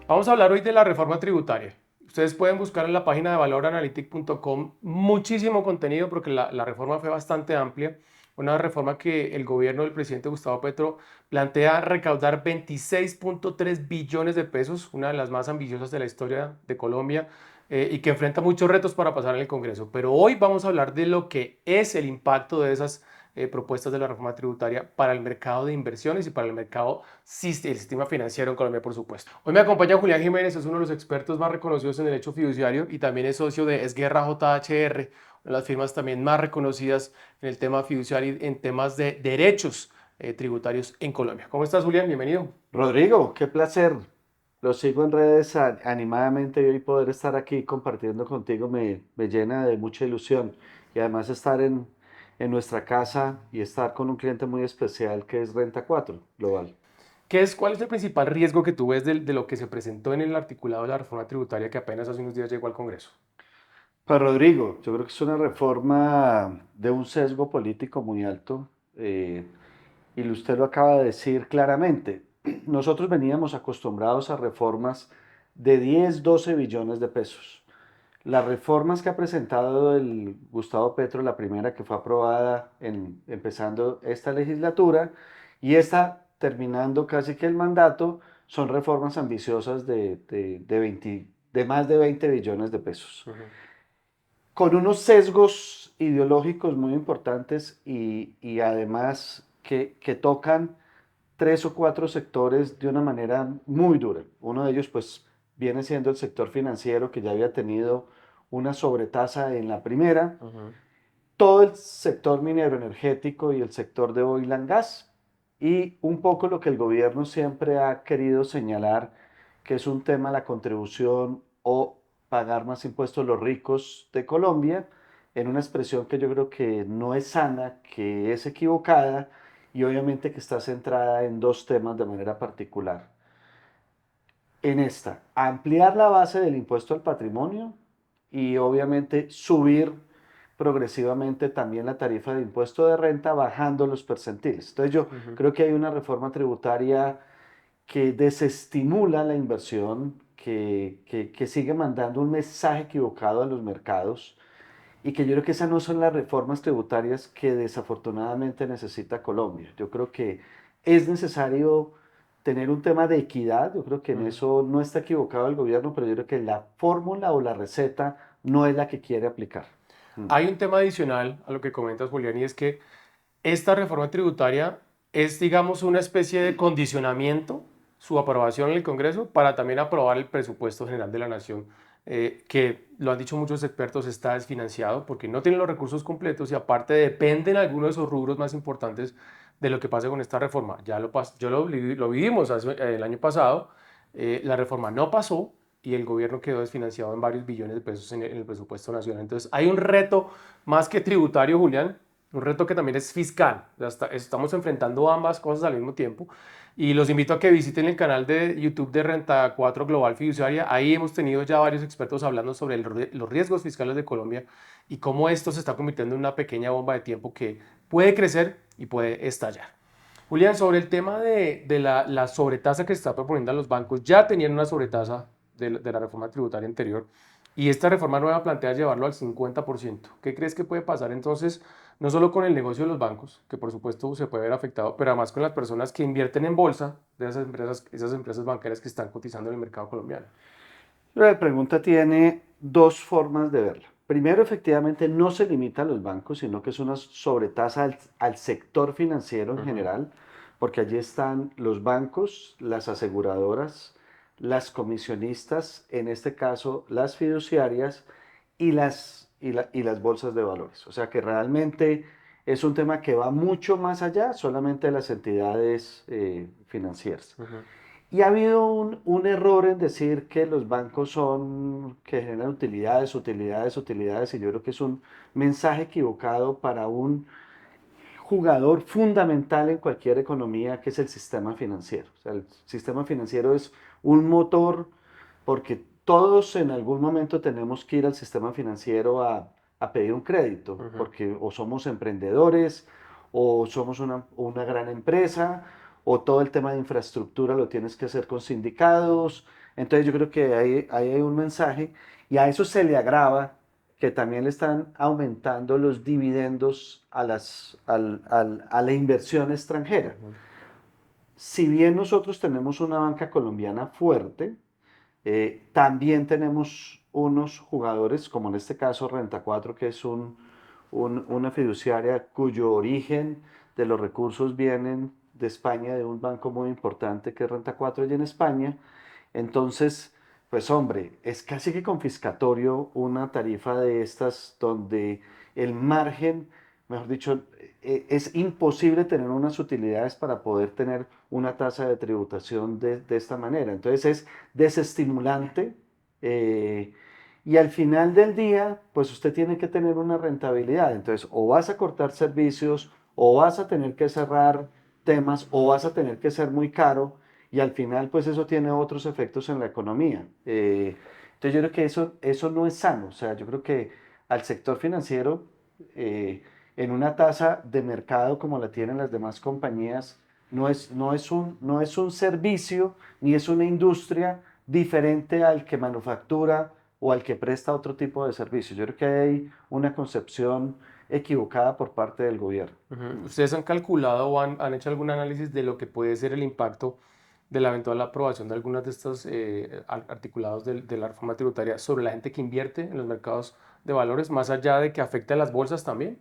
Vamos a hablar hoy de la reforma tributaria. Ustedes pueden buscar en la página de valoranalytic.com muchísimo contenido porque la reforma fue bastante amplia. Una reforma que el gobierno del presidente Gustavo Petro plantea recaudar 26.3 billones de pesos, una de las más ambiciosas de la historia de Colombia, y que enfrenta muchos retos para pasar en el Congreso. Pero hoy vamos a hablar de lo que es el impacto de esas propuestas de la reforma tributaria para el mercado de inversiones y para el mercado, el sistema financiero en Colombia, por supuesto. Hoy me acompaña Julián Jiménez, es uno de los expertos más reconocidos en derecho fiduciario y también es socio de Esguerra JHR, una de las firmas también más reconocidas en el tema fiduciario y en temas de derechos tributarios en Colombia. ¿Cómo estás, Julián? Bienvenido. Rodrigo, qué placer. Lo sigo en redes animadamente y hoy poder estar aquí compartiendo contigo me llena de mucha ilusión. Y además estar en nuestra casa y estar con un cliente muy especial que es Renta 4 Global. ¿Cuál es el principal riesgo que tú ves de lo que se presentó en el articulado de la reforma tributaria que apenas hace unos días llegó al Congreso? Pues Rodrigo, yo creo que es una reforma de un sesgo político muy alto y usted lo acaba de decir claramente. Nosotros veníamos acostumbrados a reformas de 10, 12 billones de pesos. Las reformas que ha presentado el Gustavo Petro, la primera que fue aprobada empezando esta legislatura y esta terminando casi que el mandato, son reformas ambiciosas de más de 20 billones de pesos, Ujú. con unos sesgos ideológicos muy importantes y además que tocan tres o cuatro sectores de una manera muy dura. Uno de ellos pues viene siendo el sector financiero que ya había tenido una sobretasa en la primera, Ujú. todo el sector minero energético y el sector de oil and gas y un poco lo que el gobierno siempre ha querido señalar que es un tema la contribución o pagar más impuestos los ricos de Colombia en una expresión que yo creo que no es sana, que es equivocada y obviamente que está centrada en dos temas de manera particular. En esta, ampliar la base del impuesto al patrimonio y obviamente subir progresivamente también la tarifa de impuesto de renta bajando los percentiles. Entonces yo Ujú. creo que hay una reforma tributaria que desestimula la inversión, que sigue mandando un mensaje equivocado a los mercados y que yo creo que esas no son las reformas tributarias que desafortunadamente necesita Colombia. Yo creo que es necesario tener un tema de equidad, yo creo que en Ujú. eso no está equivocado el gobierno, pero yo creo que la fórmula o la receta no es la que quiere aplicar. Mm. Hay un tema adicional a lo que comentas, Julián, y es que esta reforma tributaria es, digamos, una especie de condicionamiento, su aprobación en el Congreso, para también aprobar el presupuesto general de la Nación, que lo han dicho muchos expertos, está desfinanciado porque no tiene los recursos completos y aparte dependen algunos de esos rubros más importantes de lo que pase con esta reforma. Yo lo vivimos el año pasado, la reforma no pasó y el gobierno quedó desfinanciado en varios billones de pesos en el presupuesto nacional. Entonces hay un reto más que tributario, Julián, un reto que también es fiscal. Estamos enfrentando ambas cosas al mismo tiempo. Y los invito a que visiten el canal de YouTube de Renta 4 Global Fiduciaria. Ahí hemos tenido ya varios expertos hablando sobre los riesgos fiscales de Colombia y cómo esto se está convirtiendo en una pequeña bomba de tiempo que puede crecer y puede estallar. Julián, sobre el tema de la sobretasa que se está proponiendo a los bancos, ya tenían una sobretasa de la reforma tributaria anterior y esta reforma nueva plantea llevarlo al 50%. ¿Qué crees que puede pasar entonces, no solo con el negocio de los bancos, que por supuesto se puede ver afectado, pero además con las personas que invierten en bolsa de esas empresas bancarias que están cotizando en el mercado colombiano? La pregunta tiene dos formas de verla. Primero, efectivamente, no se limita a los bancos, sino que es una sobretasa al sector financiero en Ujú. general, porque allí están los bancos, las aseguradoras, las comisionistas, en este caso las fiduciarias y las bolsas de valores. O sea que realmente es un tema que va mucho más allá solamente de las entidades financieras. Ujú. Y ha habido un error en decir que los bancos son, que generan utilidades, utilidades, utilidades, y yo creo que es un mensaje equivocado para un jugador fundamental en cualquier economía, que es el sistema financiero. O sea, el sistema financiero es un motor porque todos en algún momento tenemos que ir al sistema financiero a pedir un crédito, Ujú. porque o somos emprendedores, o somos una gran empresa, o todo el tema de infraestructura lo tienes que hacer con sindicados, Entonces yo creo que ahí hay un mensaje y a eso se le agrava que también le están aumentando los dividendos a la inversión extranjera. Ujú. Si bien nosotros tenemos una banca colombiana fuerte, también tenemos unos jugadores, como en este caso Renta 4, que es una fiduciaria cuyo origen de los recursos vienen de España, de un banco muy importante que es Renta 4 allí en España. Entonces, pues hombre, es casi que confiscatorio una tarifa de estas donde el margen, mejor dicho, es imposible tener unas utilidades para poder tener una tasa de tributación de esta manera. Entonces es desestimulante eh, y al final del día, pues usted tiene que tener una rentabilidad. Entonces, o vas a cortar servicios, o vas a tener que cerrar temas, o vas a tener que ser muy caro y al final pues eso tiene otros efectos en la economía. Entonces yo creo que eso no es sano, o sea, yo creo que al sector financiero eh, en una tasa de mercado como la tienen las demás compañías, no es un servicio ni es una industria diferente al que manufactura o al que presta otro tipo de servicios. Yo creo que hay una concepción equivocada por parte del gobierno. Ujú. ¿Ustedes han calculado o han hecho algún análisis de lo que puede ser el impacto de la eventual aprobación de algunos de estos articulados de la reforma tributaria sobre la gente que invierte en los mercados de valores, más allá de que afecte a las bolsas también?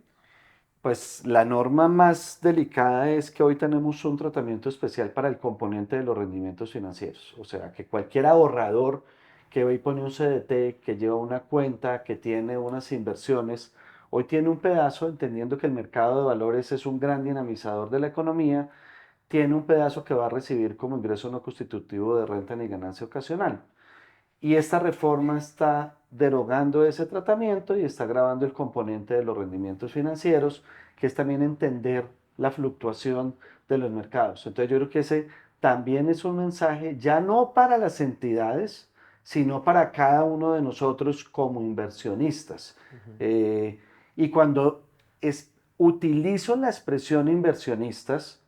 Pues la norma más delicada es que hoy tenemos un tratamiento especial para el componente de los rendimientos financieros. O sea, que cualquier ahorrador que hoy pone un CDT, que lleva una cuenta, que tiene unas inversiones, hoy tiene un pedazo, entendiendo que el mercado de valores es un gran dinamizador de la economía, tiene un pedazo que va a recibir como ingreso no constitutivo de renta ni ganancia ocasional. Y esta reforma está derogando ese tratamiento y está agravando el componente de los rendimientos financieros, que es también entender la fluctuación de los mercados. Entonces yo creo que ese también es un mensaje ya no para las entidades, sino para cada uno de nosotros como inversionistas. Ujú. Eh, y cuando utilizo la expresión inversionistas,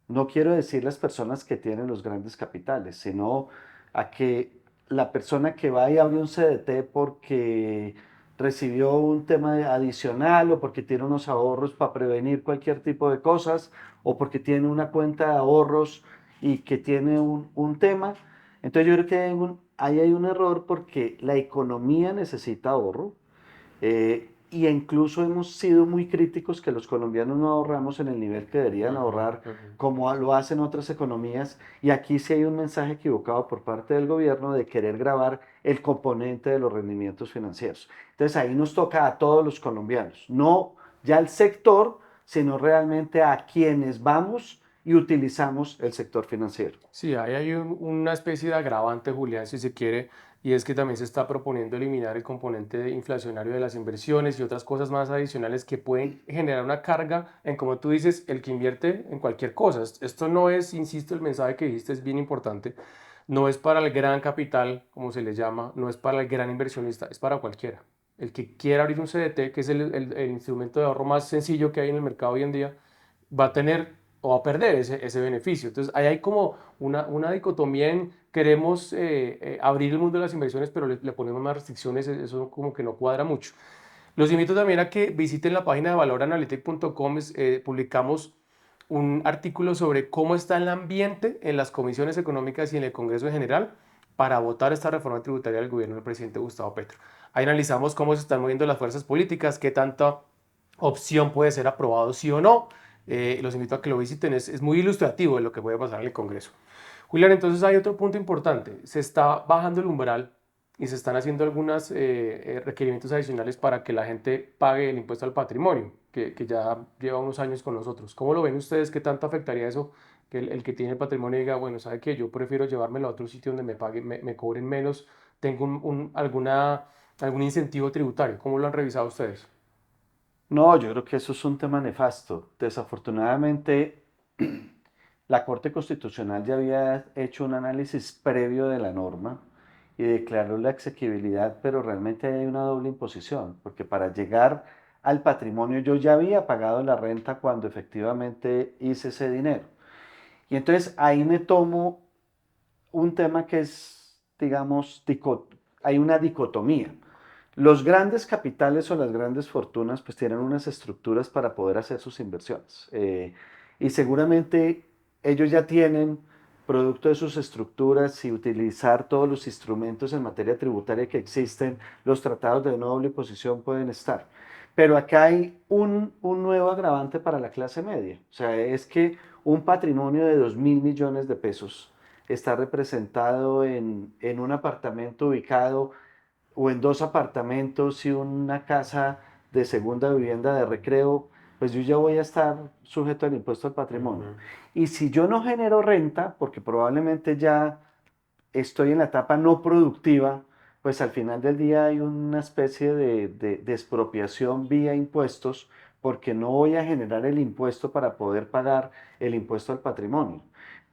no quiero decir las personas que tienen los grandes capitales, sino a que la persona que va y abre un CDT porque recibió un tema adicional o porque tiene unos ahorros para prevenir cualquier tipo de cosas o porque tiene una cuenta de ahorros y que tiene un tema. Entonces yo creo que ahí hay un error porque la economía necesita ahorro, y incluso hemos sido muy críticos que los colombianos no ahorramos en el nivel que deberían Ujú, ahorrar, ujú. como lo hacen otras economías. Y aquí sí hay un mensaje equivocado por parte del gobierno de querer grabar el componente de los rendimientos financieros. Entonces ahí nos toca a todos los colombianos, no ya al sector, sino realmente a quienes vamos y utilizamos el sector financiero. Sí, ahí hay una especie de agravante, Julián, si se quiere, y es que también se está proponiendo eliminar el componente inflacionario de las inversiones y otras cosas más adicionales que pueden generar una carga en, como tú dices, el que invierte en cualquier cosa. Esto no es, insisto, el mensaje que dijiste es bien importante, no es para el gran capital, como se le llama, no es para el gran inversionista, es para cualquiera. El que quiera abrir un CDT, que es el instrumento de ahorro más sencillo que hay en el mercado hoy en día, va a tener o va a perder ese beneficio. Entonces, ahí hay como una dicotomía en queremos abrir el mundo de las inversiones, pero le ponemos más restricciones, eso como que no cuadra mucho. Los invito también a que visiten la página de valoranalytic.com, publicamos un artículo sobre cómo está el ambiente en las comisiones económicas y en el Congreso en general para votar esta reforma tributaria del gobierno del presidente Gustavo Petro. Ahí analizamos cómo se están moviendo las fuerzas políticas, qué tanta opción puede ser aprobado sí o no. Los invito a que lo visiten, es muy ilustrativo de lo que puede pasar en el Congreso. Julián, entonces hay otro punto importante, se está bajando el umbral y se están haciendo algunos requerimientos adicionales para que la gente pague el impuesto al patrimonio, que ya lleva unos años con nosotros. ¿Cómo lo ven ustedes? ¿Qué tanto afectaría eso? Que el que tiene el patrimonio diga, bueno, ¿sabe qué? Yo prefiero llevármelo a otro sitio donde me paguen, me cobren menos, tengo algún incentivo tributario. ¿Cómo lo han revisado ustedes? No, yo creo que eso es un tema nefasto. Desafortunadamente, la Corte Constitucional ya había hecho un análisis previo de la norma y declaró la exequibilidad, pero realmente hay una doble imposición, porque para llegar al patrimonio yo ya había pagado la renta cuando efectivamente hice ese dinero. Y entonces ahí me tomo un tema que es digamos, hay una dicotomía. Los grandes capitales o las grandes fortunas pues tienen unas estructuras para poder hacer sus inversiones. Y seguramente ellos ya tienen, producto de sus estructuras y utilizar todos los instrumentos en materia tributaria que existen, los tratados de no doble imposición pueden estar. Pero acá hay un nuevo agravante para la clase media. O sea, es que un patrimonio de 2.000 millones de pesos está representado en un apartamento ubicado o en dos apartamentos y una casa de segunda vivienda de recreo, pues yo ya voy a estar sujeto al impuesto al patrimonio. Ujú. Y si yo no genero renta, porque probablemente ya estoy en la etapa no productiva, pues al final del día hay una especie de expropiación vía impuestos, porque no voy a generar el impuesto para poder pagar el impuesto al patrimonio.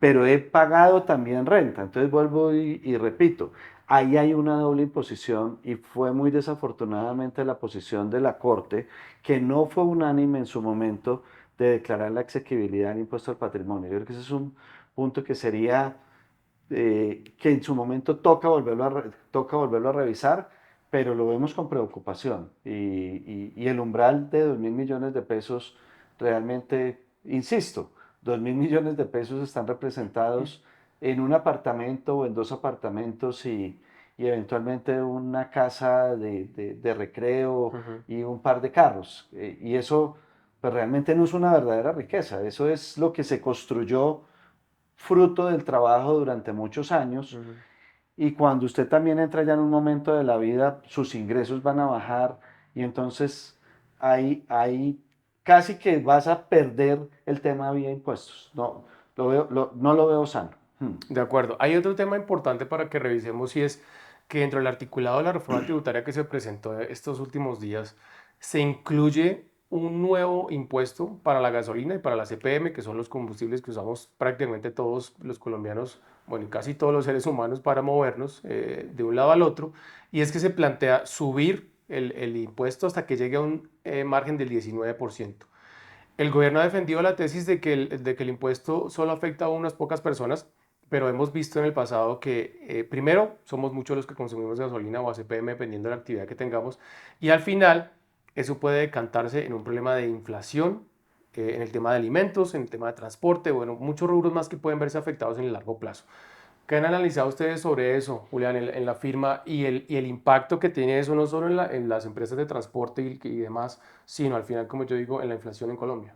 Pero he pagado también renta, entonces vuelvo y repito, ahí hay una doble imposición y fue muy desafortunadamente la posición de la Corte, que no fue unánime en su momento de declarar la exequibilidad del impuesto al patrimonio. Yo creo que ese es un punto que sería que en su momento toca volverlo a revisar, pero lo vemos con preocupación. Y el umbral de 2.000 millones de pesos realmente, insisto, 2.000 millones de pesos están representados en un apartamento o en dos apartamentos y eventualmente una casa de recreo Ujú. y un par de carros. Y eso pues, realmente no es una verdadera riqueza, eso es lo que se construyó fruto del trabajo durante muchos años Ujú. y cuando usted también entra ya en un momento de la vida, sus ingresos van a bajar y entonces ahí casi que vas a perder el tema vía impuestos. No no lo veo sano. De acuerdo. Hay otro tema importante para que revisemos y es que dentro del articulado de la reforma tributaria que se presentó estos últimos días, se incluye un nuevo impuesto para la gasolina y para la CPM, que son los combustibles que usamos prácticamente todos los colombianos, bueno, y casi todos los seres humanos para movernos de un lado al otro, y es que se plantea subir el impuesto hasta que llegue a un margen del 19%. El gobierno ha defendido la tesis de que el impuesto solo afecta a unas pocas personas, pero hemos visto en el pasado que primero somos muchos los que consumimos gasolina o ACPM dependiendo de la actividad que tengamos y al final eso puede decantarse en un problema de inflación, en el tema de alimentos, en el tema de transporte, bueno, muchos rubros más que pueden verse afectados en el largo plazo. ¿Qué han analizado ustedes sobre eso, Julián, en la firma y el impacto que tiene eso no solo en las empresas de transporte y demás, sino al final, como yo digo, en la inflación en Colombia?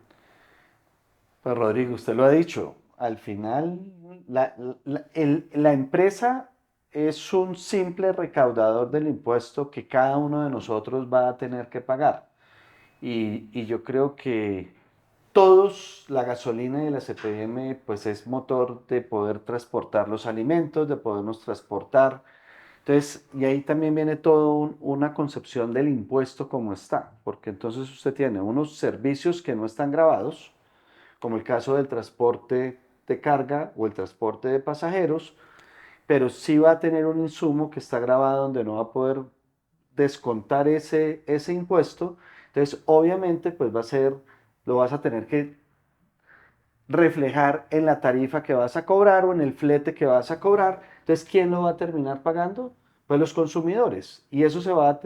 Pues Rodrigo, usted lo ha dicho, al final la empresa es un simple recaudador del impuesto que cada uno de nosotros va a tener que pagar. Y yo creo que todos, la gasolina y la CPM, pues es motor de poder transportar los alimentos, de podernos transportar. Entonces, y ahí también viene todo una concepción del impuesto como está, porque entonces usted tiene unos servicios que no están grabados, como el caso del transporte de carga o el transporte de pasajeros, pero sí va a tener un insumo que está grabado donde no va a poder descontar ese impuesto. Entonces, obviamente, pues va a ser, lo vas a tener que reflejar en la tarifa que vas a cobrar o en el flete que vas a cobrar. Entonces, ¿quién lo va a terminar pagando? Pues los consumidores. Y eso se va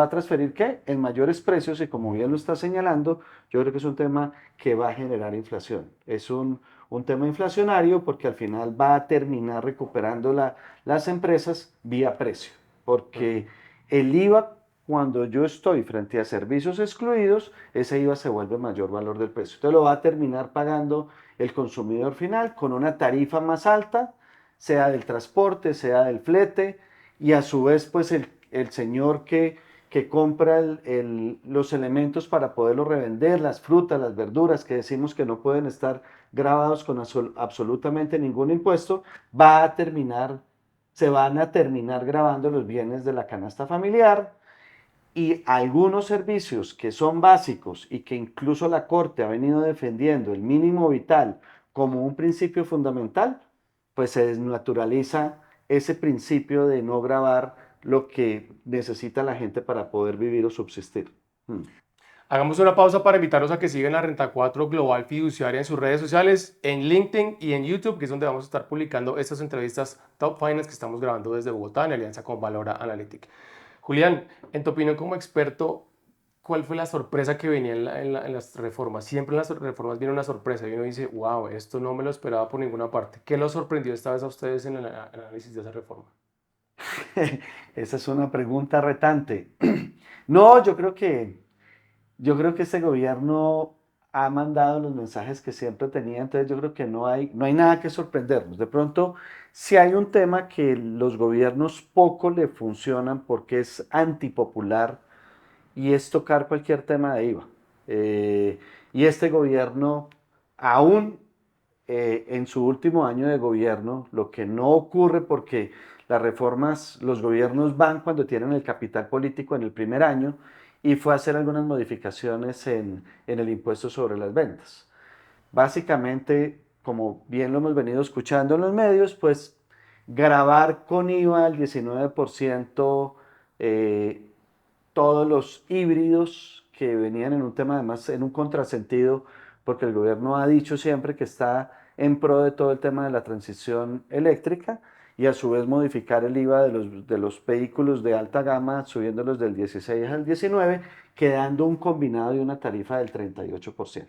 a transferir, ¿qué? En mayores precios y como bien lo está señalando, yo creo que es un tema que va a generar inflación. Es un tema inflacionario porque al final va a terminar recuperando las empresas vía precio. Porque el IVA, cuando yo estoy frente a servicios excluidos, ese IVA se vuelve mayor valor del precio. Entonces lo va a terminar pagando el consumidor final con una tarifa más alta, sea del transporte, sea del flete, y a su vez pues el señor que compra los elementos para poderlos revender, las frutas, las verduras, que decimos que no pueden estar grabados con absolutamente ningún impuesto, se van a terminar grabando los bienes de la canasta familiar y algunos servicios que son básicos y que incluso la Corte ha venido defendiendo, el mínimo vital como un principio fundamental, pues se desnaturaliza ese principio de no grabar lo que necesita la gente para poder vivir o subsistir. Mm. Hagamos una pausa para invitarlos a que sigan la Renta 4 Global Fiduciaria en sus redes sociales, en LinkedIn y en YouTube, que es donde vamos a estar publicando estas entrevistas Top Finance que estamos grabando desde Bogotá en alianza con Valora Analytic. Julián, en tu opinión como experto, ¿cuál fue la sorpresa que venía en las reformas? Siempre en las reformas viene una sorpresa y uno dice, wow, esto no me lo esperaba por ninguna parte. ¿Qué los sorprendió esta vez a ustedes en el análisis de esa reforma? Esa es una pregunta retante. No, yo creo que este gobierno ha mandado los mensajes que siempre tenía, entonces yo creo que no hay nada que sorprendernos. De pronto, si hay un tema que los gobiernos poco le funcionan porque es antipopular y es tocar cualquier tema de IVA. Eh, y este gobierno, aún en su último año de gobierno, lo que no ocurre porque las reformas, los gobiernos van cuando tienen el capital político en el primer año y fue a hacer algunas modificaciones en el impuesto sobre las ventas. Básicamente, como bien lo hemos venido escuchando en los medios, pues grabar con IVA al 19% eh, todos los híbridos que venían en un tema, además, en un contrasentido, porque el gobierno ha dicho siempre que está en pro de todo el tema de la transición eléctrica y a su vez modificar el IVA de los vehículos de alta gama, subiéndolos del 16 al 19, quedando un combinado y una tarifa del 38%.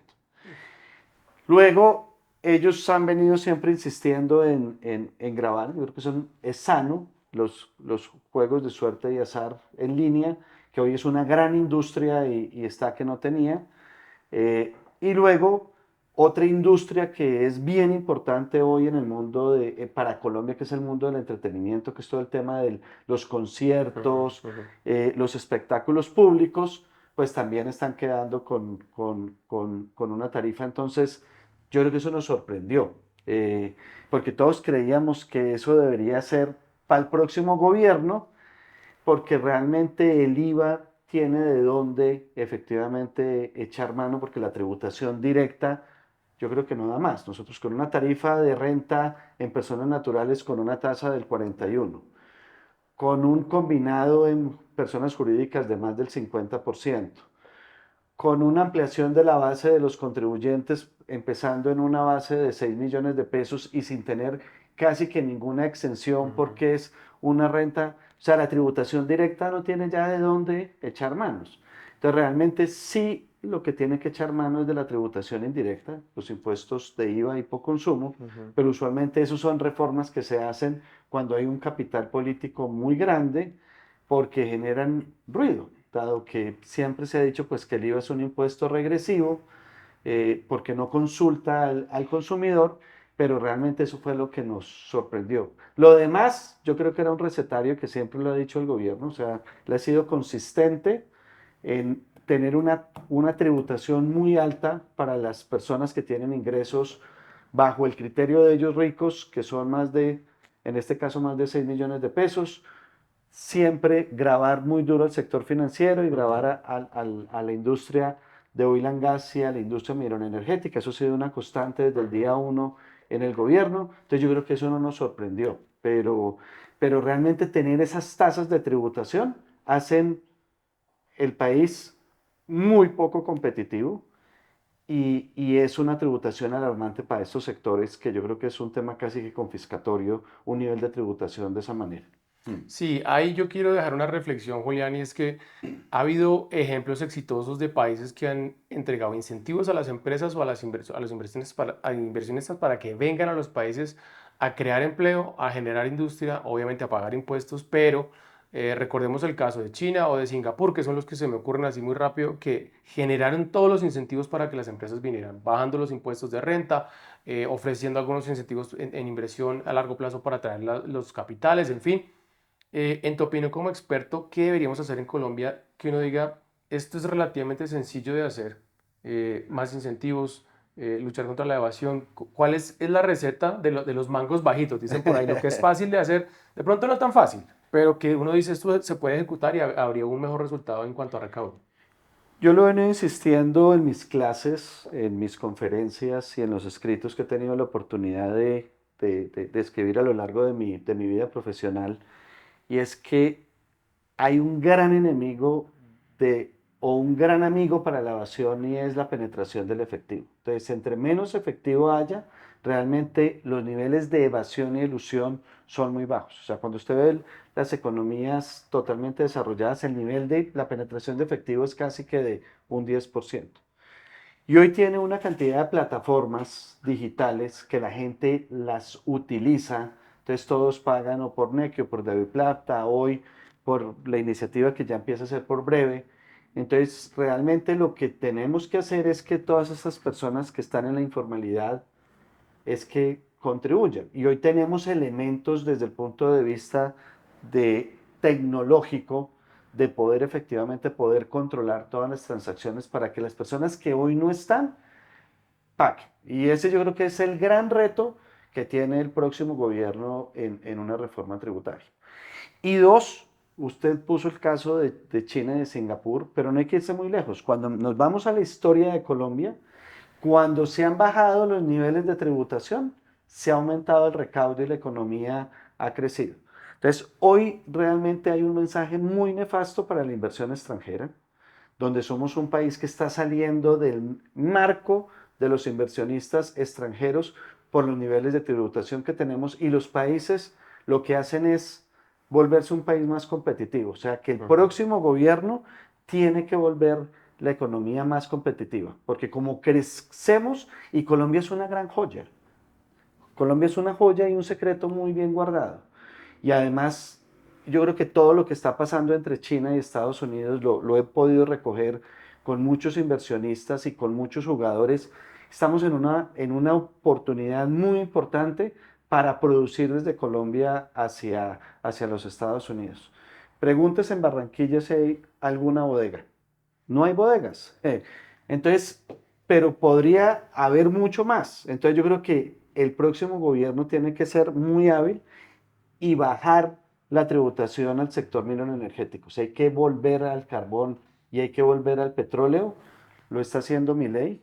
Luego, ellos han venido siempre insistiendo en grabar, yo creo que es sano los juegos de suerte y azar en línea, que hoy es una gran industria y está que no tenía. Y luego, otra industria que es bien importante hoy en el mundo para Colombia, que es el mundo del entretenimiento, que es todo el tema de los Ujú, conciertos, ujú. los espectáculos públicos, pues también están quedando con una tarifa. Entonces, yo creo que eso nos sorprendió, porque todos creíamos que eso debería ser para el próximo gobierno, porque realmente el IVA tiene de dónde efectivamente echar mano, porque la tributación directa yo creo que no da más. Nosotros con una tarifa de renta en personas naturales con una tasa del 41, con un combinado en personas jurídicas de más del 50%, con una ampliación de la base de los contribuyentes, empezando en una base de 6 millones de pesos y sin tener casi que ninguna exención Ujú. porque es una renta, o sea, la tributación directa no tiene ya de dónde echar manos. Entonces, realmente sí lo que tiene que echar mano es de la tributación indirecta, los impuestos de IVA y por consumo, Ujú. pero usualmente esos son reformas que se hacen cuando hay un capital político muy grande porque generan ruido, dado que siempre se ha dicho pues que el IVA es un impuesto regresivo, porque no consulta al consumidor, pero realmente eso fue lo que nos sorprendió. Lo demás, yo creo que era un recetario que siempre lo ha dicho el gobierno, o sea, le ha sido consistente en tener una tributación muy alta para las personas que tienen ingresos bajo el criterio de ellos ricos, que son más de, en este caso, más de 6 millones de pesos, siempre grabar muy duro al sector financiero y grabar Ujú. a la industria de oil and gas y a la industria minera energética. Eso ha sido una constante desde el día uno en el gobierno. Entonces yo creo que eso no nos sorprendió, pero realmente tener esas tasas de tributación hacen el país muy poco competitivo y es una tributación alarmante para estos sectores que yo creo que es un tema casi que confiscatorio, un nivel de tributación de esa manera. Mm. Sí, ahí yo quiero dejar una reflexión, Julián, y es que ha habido ejemplos exitosos de países que han entregado incentivos a las empresas o a a los a inversionistas para que vengan a los países a crear empleo, a generar industria, obviamente a pagar impuestos, pero recordemos el caso de China o de Singapur, que son los que se me ocurren así muy rápido, que generaron todos los incentivos para que las empresas vinieran, bajando los impuestos de renta, ofreciendo algunos incentivos en inversión a largo plazo para traer los capitales, en fin. En tu opinión como experto, ¿qué deberíamos hacer en Colombia que uno diga, esto es relativamente sencillo de hacer? Más incentivos, luchar contra la evasión. ¿Cuál es la receta de los mangos bajitos? Dicen por ahí, lo que es fácil de hacer, de pronto no es tan fácil, pero que uno dice, esto se puede ejecutar y habría un mejor resultado en cuanto a recaudo. Yo lo he venido insistiendo en mis clases, en mis conferencias y en los escritos que he tenido la oportunidad de escribir a lo largo de mi vida profesional, y es que hay un gran enemigo de o un gran amigo para la evasión y es la penetración del efectivo. Entonces, entre menos efectivo haya, realmente los niveles de evasión y elusión son muy bajos. O sea, cuando usted ve las economías totalmente desarrolladas, el nivel de la penetración de efectivo es casi que de un 10%. Y hoy tiene una cantidad de plataformas digitales que la gente las utiliza. Entonces todos pagan o por Nequi o por DaviPlata, hoy por la iniciativa que ya empieza a ser por Breve. Entonces realmente lo que tenemos que hacer es que todas esas personas que están en la informalidad es que contribuyan. Y hoy tenemos elementos desde el punto de vista de tecnológico de poder efectivamente poder controlar todas las transacciones para que las personas que hoy no están paguen. Y ese yo creo que es el gran reto que tiene el próximo gobierno en una reforma tributaria. Y dos, usted puso el caso de China y de Singapur, pero no hay que irse muy lejos. Cuando nos vamos a la historia de Colombia, cuando se han bajado los niveles de tributación, se ha aumentado el recaudo y la economía ha crecido. Entonces, hoy realmente hay un mensaje muy nefasto para la inversión extranjera, donde somos un país que está saliendo del marco de los inversionistas extranjeros por los niveles de tributación que tenemos y los países lo que hacen es volverse un país más competitivo. O sea, que el próximo gobierno tiene que volver la economía más competitiva, porque como crecemos y Colombia es una gran joya, Colombia es una joya y un secreto muy bien guardado. Y además, yo creo que todo lo que está pasando entre China y Estados Unidos lo he podido recoger con muchos inversionistas y con muchos jugadores. Estamos en una oportunidad muy importante para producir desde Colombia hacia los Estados Unidos. Preguntes en Barranquilla si hay alguna bodega. No hay bodegas. Entonces, pero podría haber mucho más. Entonces yo creo que el próximo gobierno tiene que ser muy hábil y bajar la tributación al sector minero energético. O sea, hay que volver al carbón y hay que volver al petróleo. Lo está haciendo Milei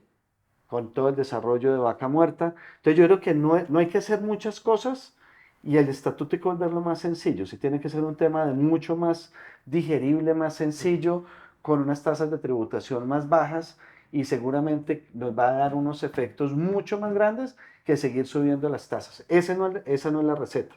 con todo el desarrollo de Vaca Muerta. Entonces yo creo que no hay que hacer muchas cosas y el estatuto hay que volverlo más sencillo. Sí tiene que ser un tema de mucho más digerible, más sencillo, con unas tasas de tributación más bajas y seguramente nos va a dar unos efectos mucho más grandes que seguir subiendo las tasas. Esa no es la receta.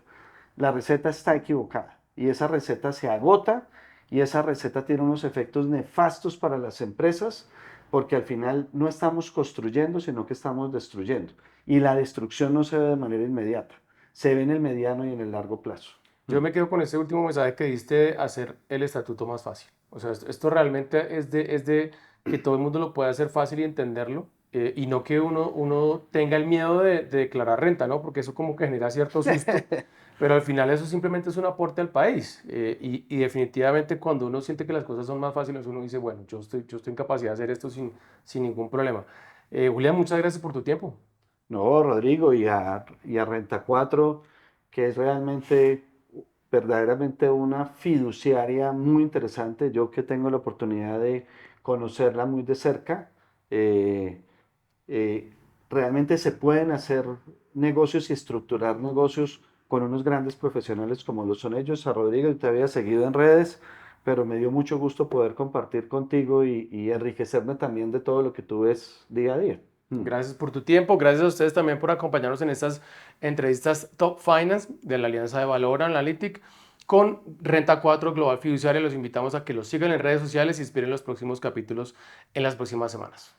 La receta está equivocada y esa receta se agota y esa receta tiene unos efectos nefastos para las empresas porque al final no estamos construyendo, sino que estamos destruyendo. Y la destrucción no se ve de manera inmediata, se ve en el mediano y en el largo plazo. Yo me quedo con ese último mensaje que diste de hacer el estatuto más fácil. O sea, esto realmente es de que todo el mundo lo pueda hacer fácil y entenderlo, y no que uno tenga el miedo de declarar renta, ¿no? Porque eso como que genera cierto susto, pero al final eso simplemente es un aporte al país. Y definitivamente cuando uno siente que las cosas son más fáciles, uno dice, bueno, yo estoy en capacidad de hacer esto sin ningún problema. Julián, muchas gracias por tu tiempo. No, Rodrigo, y a Renta 4, que es realmente, verdaderamente una fiduciaria muy interesante. Yo que tengo la oportunidad de conocerla muy de cerca, eh, eh, realmente se pueden hacer negocios y estructurar negocios con unos grandes profesionales como lo son ellos. A Rodrigo, yo te había seguido en redes, pero me dio mucho gusto poder compartir contigo y enriquecerme también de todo lo que tú ves día a día. Gracias por tu tiempo, gracias a ustedes también por acompañarnos en estas entrevistas Top Finance de la Alianza de Valor Analytic con Renta 4 Global Fiduciaria. Los invitamos a que los sigan en redes sociales y esperen los próximos capítulos en las próximas semanas.